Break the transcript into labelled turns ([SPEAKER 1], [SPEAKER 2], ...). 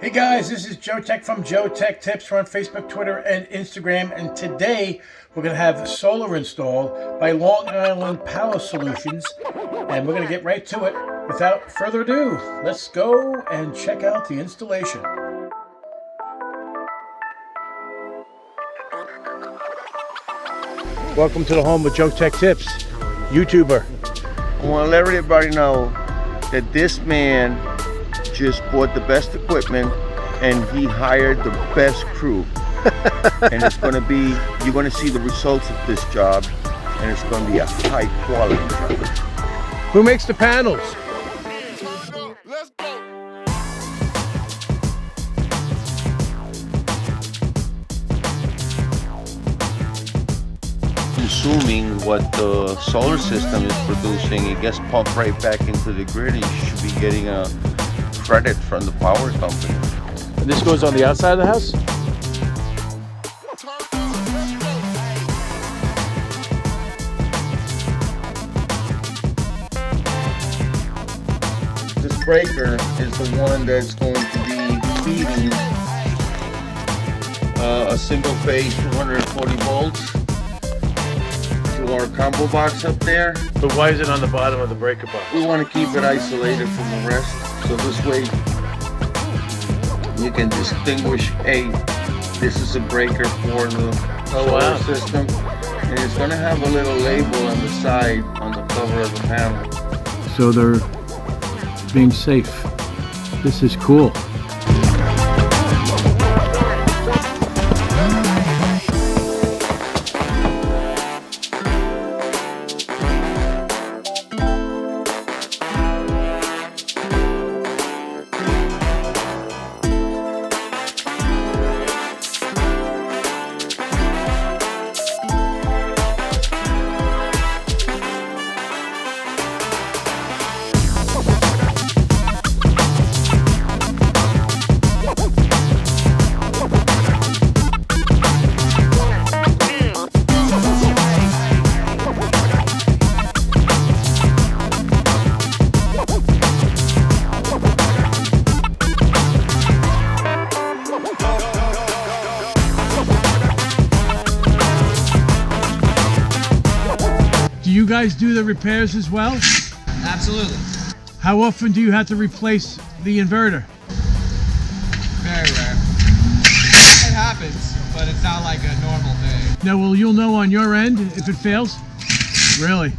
[SPEAKER 1] Hey guys, this is Joe Tech from JoeteckTips. We're on Facebook, Twitter, and Instagram, and today we're going to have the solar installed by Long Island Power Solutions, and we're going to get right to it. Without further ado, let's go and check out the installation. Welcome to the home of JoeteckTips, YouTuber.
[SPEAKER 2] I want to let everybody know that this man just bought the best equipment and he hired the best crew. And it's going to be, you're going to see the results of this job, and it's going to be a high quality job.
[SPEAKER 1] Who makes the panels?
[SPEAKER 2] Let's go. Consuming what the solar system is producing, it gets pumped right back into the grid, and you should be getting a credit from the power company.
[SPEAKER 1] And this goes on the outside of the house?
[SPEAKER 2] This breaker is the one that's going to be feeding a single phase 240 volts to our combo box up there.
[SPEAKER 1] But why is it on the bottom of the breaker box?
[SPEAKER 2] We want to keep it isolated from the rest, so this way you can distinguish, hey, this is a breaker for the solar system, and it's going to have a little label on the side on the cover of the panel.
[SPEAKER 1] So they're being safe. This is cool. Do you guys do the repairs as well?
[SPEAKER 3] Absolutely.
[SPEAKER 1] How often do you have to replace the inverter?
[SPEAKER 3] Very rare. It happens, but it's not like a normal day.
[SPEAKER 1] Now, you'll know on your end if it fails? Really?